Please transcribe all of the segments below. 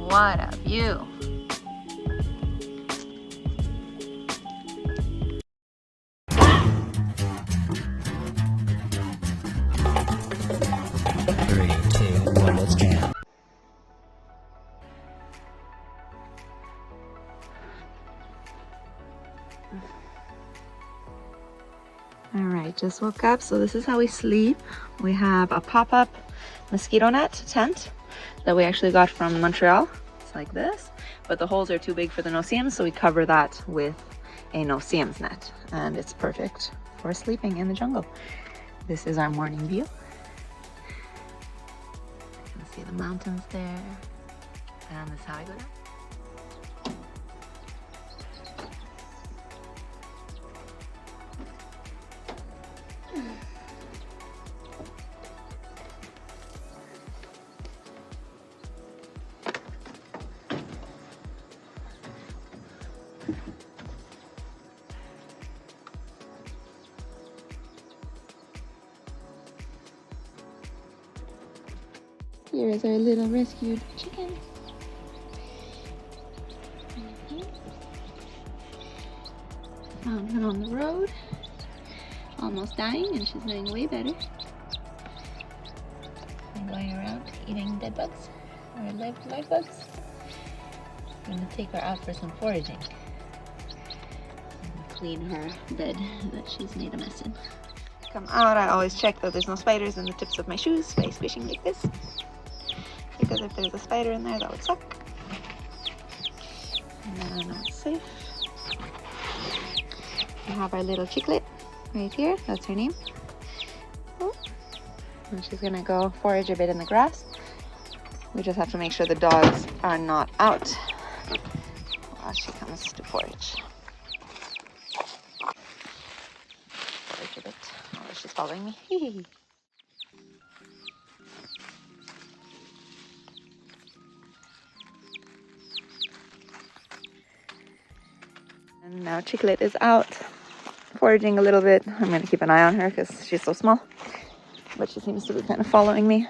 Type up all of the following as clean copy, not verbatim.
What a view. Three, two, one, let's jam. All right, just woke up. So this is how we sleep. We have a pop-up mosquito net tent that we actually got from Montreal. It's like this, but the holes are too big for the no-see-ums, so we cover that with a no-see-ums net, and it's perfect for sleeping in the jungle. This is our morning view. You can see the mountains there, and this is how I go down. Here is our little rescued chicken. Found her on the road, almost dying, and she's doing way better. And going around eating dead bugs or live bugs. I'm gonna take her out for some foraging and clean her bed that she's made a mess in. Come out, I always check that there's no spiders in the tips of my shoes by squishing like this. Because if there's a spider in there, that would suck. And then I know it's safe. We have our little chicklet right here. That's her name. Oh. And she's gonna go forage a bit in the grass. We just have to make sure the dogs are not out while she comes to forage. Forage a bit. Oh, she's following me. And now Chicklet is out foraging a little bit. I'm going to keep an eye on her because she's so small. But she seems to be kind of following me,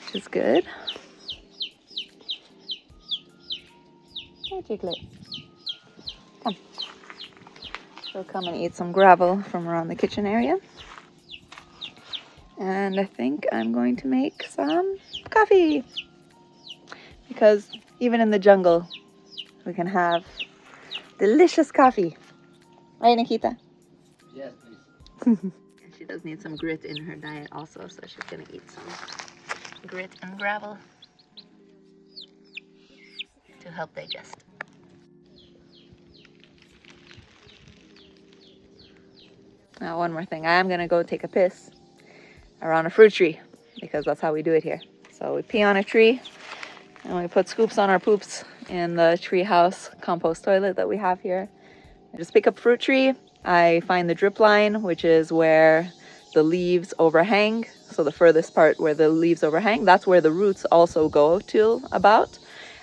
which is good. Hey, Chicklet. Come. She'll come and eat some gravel from around the kitchen area. And I think I'm going to make some coffee. Because even in the jungle, we can have delicious coffee. Right, Nikita? Yes, please. She does need some grit in her diet also, so she's gonna eat some grit and gravel to help digest. Now, one more thing. I am gonna go take a piss around a fruit tree because that's how we do it here. So we pee on a tree and we put scoops on our poops in the treehouse compost toilet that we have here. I just pick up fruit tree. I find the drip line, which is where the leaves overhang. So the furthest part where the leaves overhang, that's where the roots also go to about.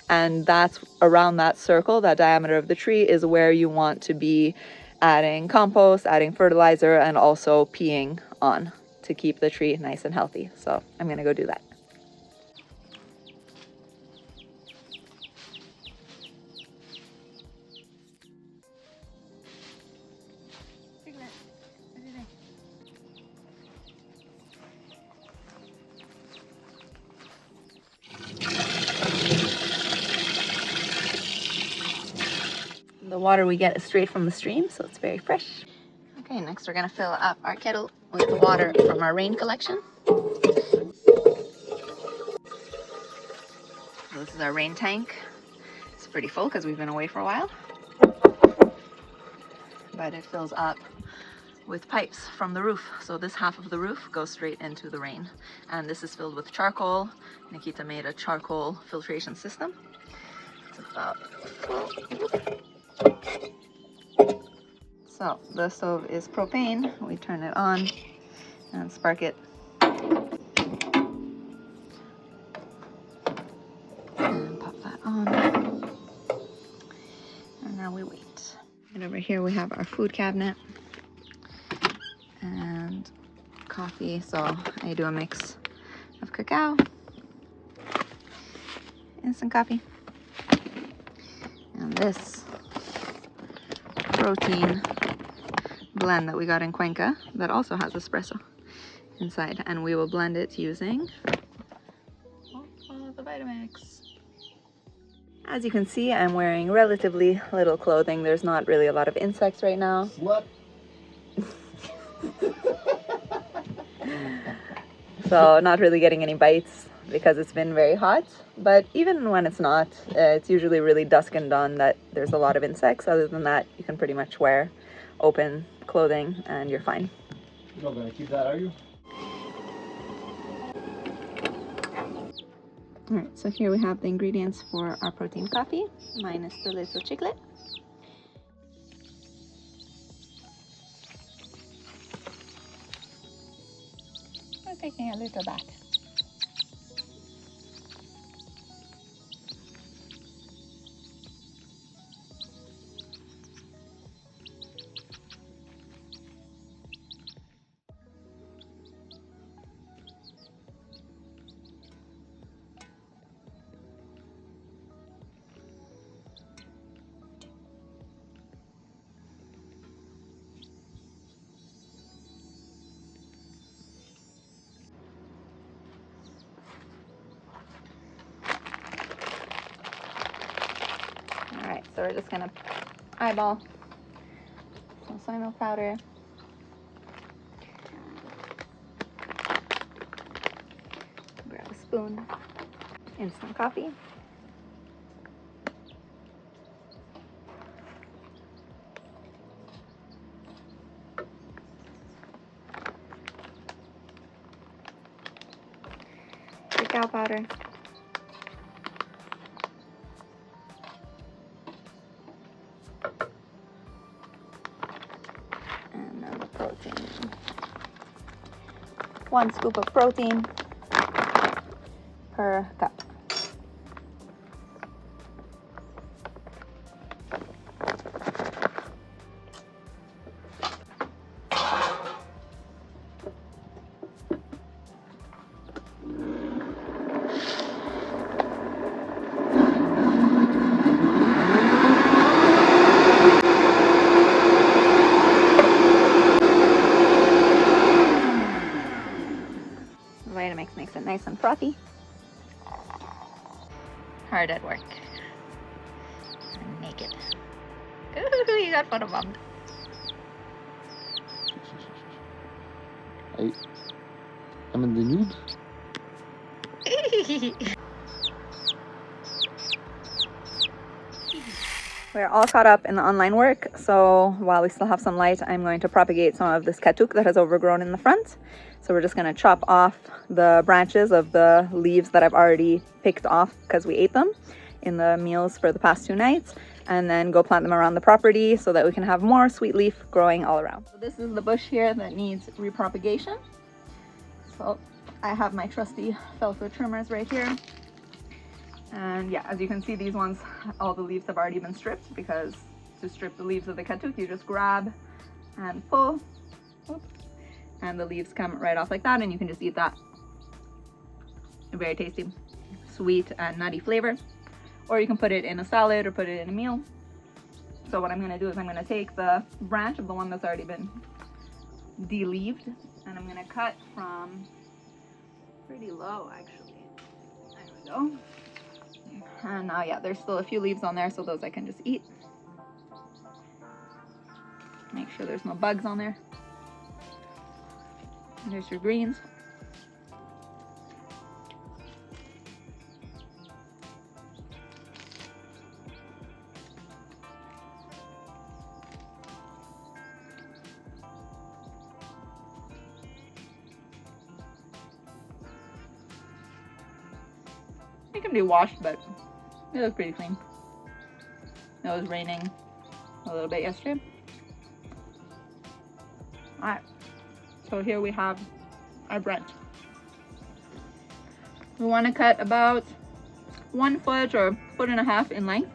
And that's around that circle, that diameter of the tree is where you want to be adding compost, adding fertilizer, and also peeing on to keep the tree nice and healthy. So I'm gonna go do that. The water we get is straight from the stream, so it's very fresh. Okay, next we're gonna fill up our kettle with the water from our rain collection. So this is our rain tank. It's pretty full because we've been away for a while. But it fills up with pipes from the roof. So this half of the roof goes straight into the rain. And this is filled with charcoal. Nikita made a charcoal filtration system. It's about full. So the stove is propane. We turn it on and spark it. And pop that on. And now we wait. And over here we have our food cabinet and coffee. So I do a mix of cacao instant coffee. And this protein blend that we got in Cuenca that also has espresso inside, and we will blend it using the Vitamix. As you can see, I'm wearing relatively little clothing. There's not really a lot of insects right now. What? So not really getting any bites because it's been very hot. But even when it's not, it's usually really dusk and dawn that there's a lot of insects. Other than that, you can pretty much wear open clothing and you're fine. You're not gonna keep that, are you? Alright, so here we have the ingredients for our protein coffee, minus the little chiclet. We're taking a little bath. Alright, so we're just gonna eyeball some soy milk powder. Grab a spoon. Instant coffee. Cacao powder. And then the protein. 1 scoop of protein per cup. Vitamix makes it nice and frothy. Hard at work. I'm naked. Ooh, you got photobombed. I'm in the nude. We're all caught up in the online work, so while we still have some light, I'm going to propagate some of this katuk that has overgrown in the front. So we're just going to chop off the branches of the leaves that I've already picked off because we ate them in the meals for the past 2 nights, and then go plant them around the property so that we can have more sweet leaf growing all around. So this is the bush here that needs repropagation. So I have my trusty Felco trimmers right here. And yeah, as you can see, these ones, all the leaves have already been stripped, because to strip the leaves of the katuk, you just grab and pull. Oops. And the leaves come right off like that, and you can just eat that. Very tasty, sweet and nutty flavor. Or you can put it in a salad or put it in a meal. So what I'm going to do is I'm going to take the branch of the one that's already been de-leaved, and I'm going to cut from pretty low, actually. There we go. And now, yeah, there's still a few leaves on there, so those I can just eat. Make sure there's no bugs on there. And there's your greens. They can be washed, but they look pretty clean. It was raining a little bit yesterday. Alright, so here we have our branch. We want to cut about 1 foot or 1.5 feet in length.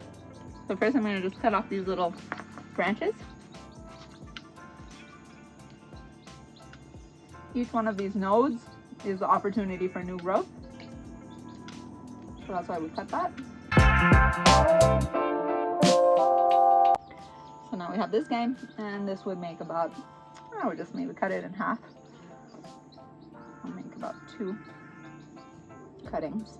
So first I'm going to just cut off these little branches. Each one of these nodes is the opportunity for new growth. So that's why we cut that. So now we have this guy, and this would make about, I would just maybe cut it in half. I'll make about 2 cuttings.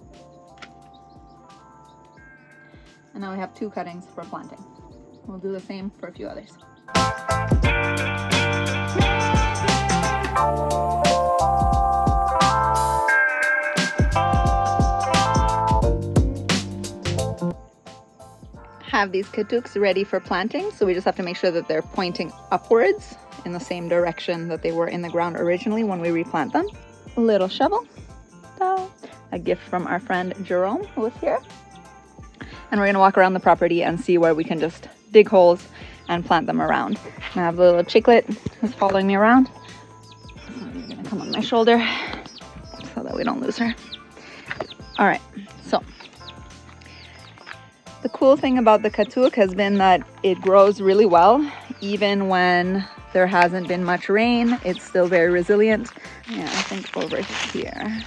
And now we have 2 cuttings for planting. We'll do the same for a few others. Have these katuks ready for planting, so we just have to make sure that they're pointing upwards in the same direction that they were in the ground originally when we replant them. A little shovel, a gift from our friend Jerome, who was here. And we're gonna walk around the property and see where we can just dig holes and plant them around. And I have a little chicklet who's following me around. So I'm gonna come on my shoulder so that we don't lose her. All right, so the cool thing about the katuk has been that it grows really well. Even when there hasn't been much rain, it's still very resilient. Yeah, I think over here,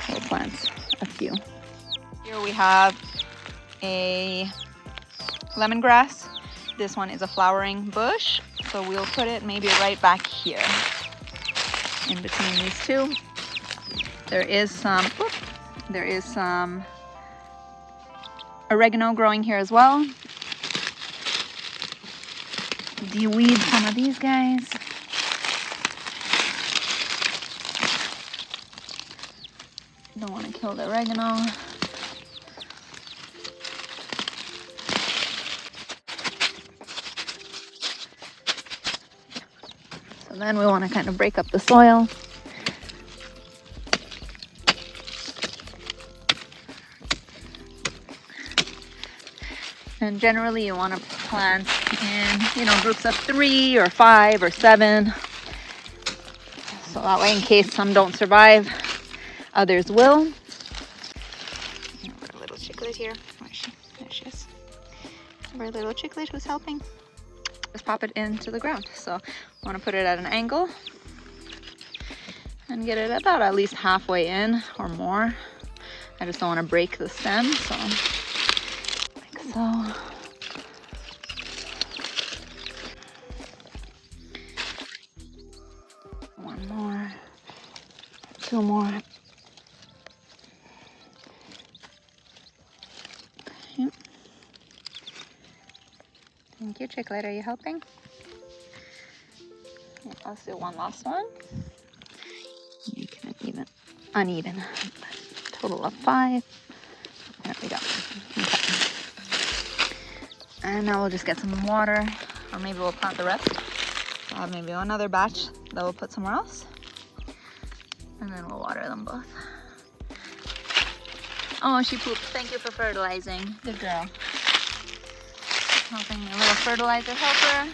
we'll plant a few. Here we have a lemongrass. This one is a flowering bush, so we'll put it maybe right back here in between these two. There is some oregano growing here as well. De-weed some of these guys. Don't want to kill the oregano. So then we want to kind of break up the soil. And generally you want to plant in, groups of 3 or 5 or 7. So that way, in case some don't survive, others will. Our little chicklet here. Where is she? There she is. Our little chicklet who's helping. Just pop it into the ground. So I want to put it at an angle and get it about at least halfway in or more. I just don't want to break the stem, so like so. One more, 2 more. Okay. Thank you, chicklet. Are you helping? Yeah, let's do one last one. Make it uneven. Total of 5. There we go. Okay. And now we'll just get some water, or maybe we'll plant the rest. I'll have maybe another batch that we'll put somewhere else. And then we'll water them both. Oh, she pooped. Thank you for fertilizing. Good girl. Helping a little fertilizer helper.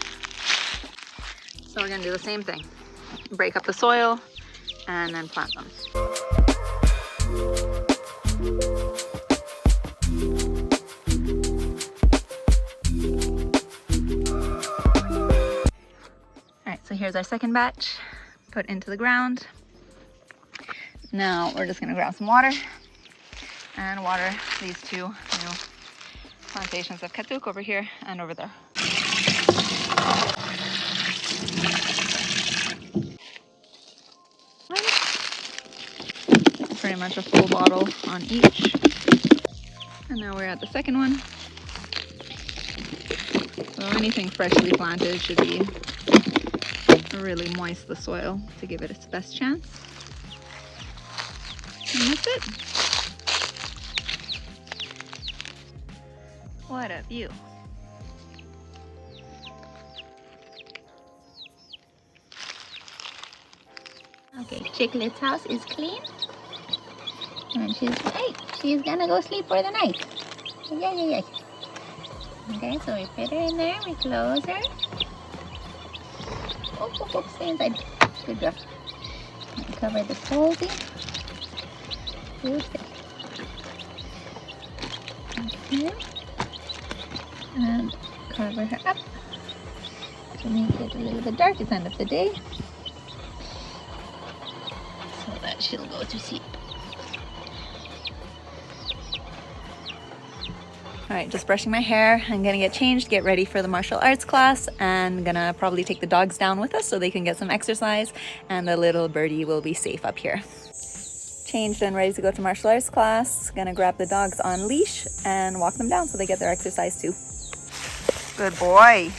So we're gonna do the same thing. Break up the soil and then plant them. Alright, so here's our second batch. Put into the ground. Now we're just gonna grab some water and water these 2 new plantations of katuk over here and over there. Pretty much a full bottle on each. And now we're at the second one. So anything freshly planted should be really moist the soil to give it its best chance. And that's it. What a view. Okay, Chicklet's house is clean. And she's gonna go sleep for the night. Yay. Okay, so we put her in there, we close her. Oh, stay inside. Good job. And cover this whole thing. Okay. And cover her up to make it a little bit dark. It's end of the day. So that she'll go to sleep. All right, just brushing my hair. I'm gonna get changed, get ready for the martial arts class, and gonna probably take the dogs down with us so they can get some exercise, and the little birdie will be safe up here. Changed and ready to go to martial arts class. Gonna grab the dogs on leash and walk them down so they get their exercise too. Good boy.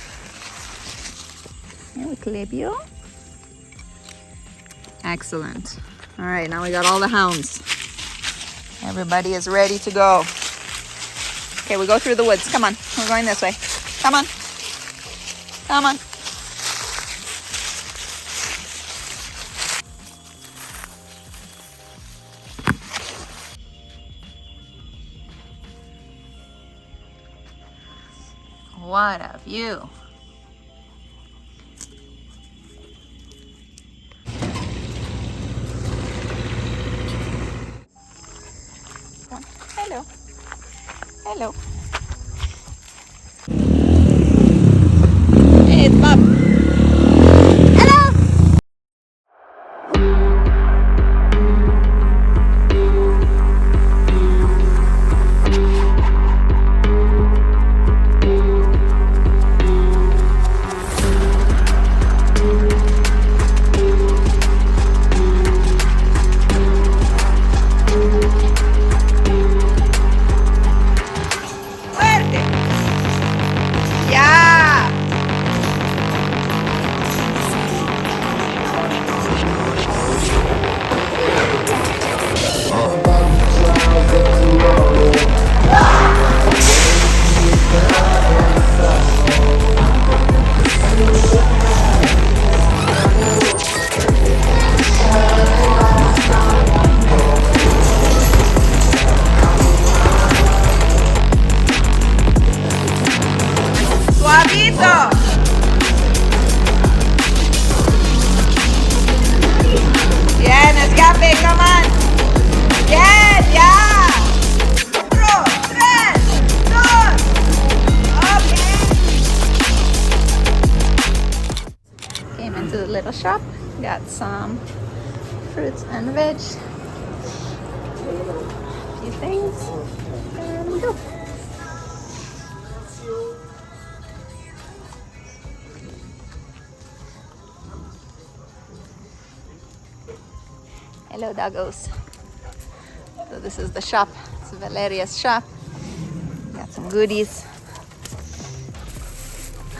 Yeah, we clip you. Excellent. All right, now we got all the hounds. Everybody is ready to go. Okay, we go through the woods. Come on, we're going this way. Come on. Come on. What a view. Hello. Hello. Hey, it's Bob. Hello. Bien, escape, come on. Bien, ya. 4, 3, 2. Okay. Came into the little shop. Got some fruits and veg. A few things. And we go. Hello, doggos. So this is the shop. It's Valeria's shop. Got some goodies.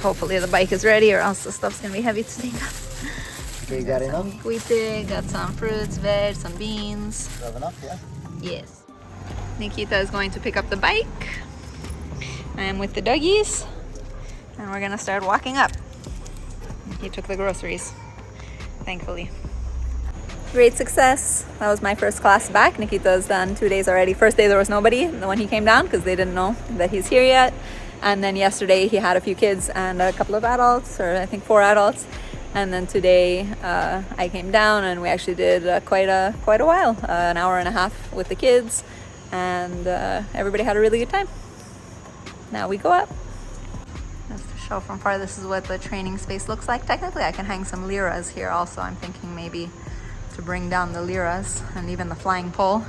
Hopefully the bike is ready, or else the stuff's gonna be heavy to take up. Okay, you got enough? Wheat, got some fruits, veg, some beans. You have enough, yeah? Yes. Nikita is going to pick up the bike. I am with the doggies, and we're gonna start walking up. He took the groceries, thankfully. Great success. That was my first class back. Nikita's done 2 days already. First day there was nobody when he came down because they didn't know that he's here yet. And then yesterday he had a few kids and a couple of adults, or I think 4 adults. And then today I came down and we actually did quite a while, an hour and a half with the kids, and everybody had a really good time. Now we go up. Just to show from far, this is what the training space looks like. Technically I can hang some liras here also. I'm thinking maybe to bring down the liras and even the flying pole.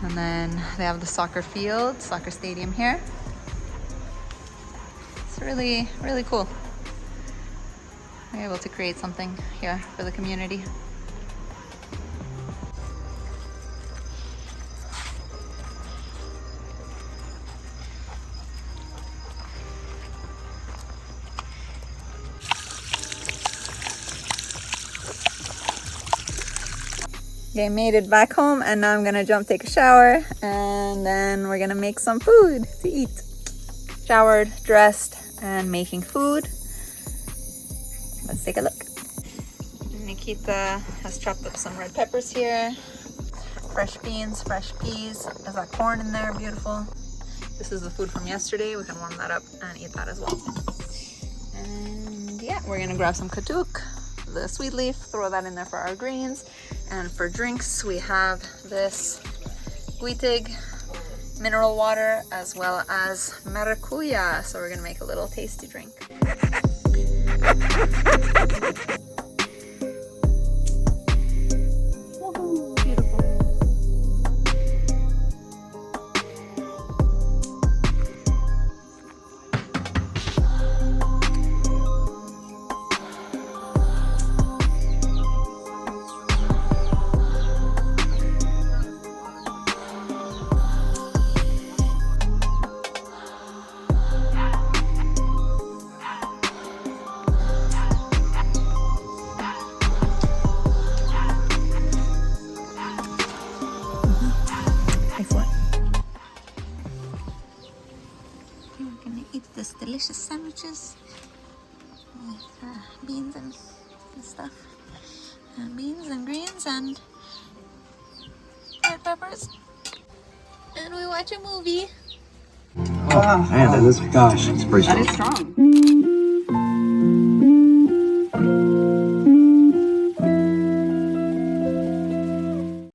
And then they have the soccer field, soccer stadium here. It's really, really cool. We're able to create something here for the community. Okay, made it back home, and now I'm gonna jump take a shower, and then we're gonna make some food to eat. Showered, dressed, and making food. Let's take a look. Nikita has chopped up some red peppers here, fresh beans, fresh peas. There's that corn in there, beautiful. This is the food from yesterday. We can warm that up and eat that as well. And yeah, we're gonna grab some katuk, the sweet leaf, throw that in there for our greens. And for drinks, we have this guitig mineral water as well as maracuya. So we're gonna make a little tasty drink. Woohoo, beautiful. sandwiches with beans and stuff. And beans and greens and red peppers. And we watch a movie. Oh, man, that is, gosh, it's pretty strong. That is strong.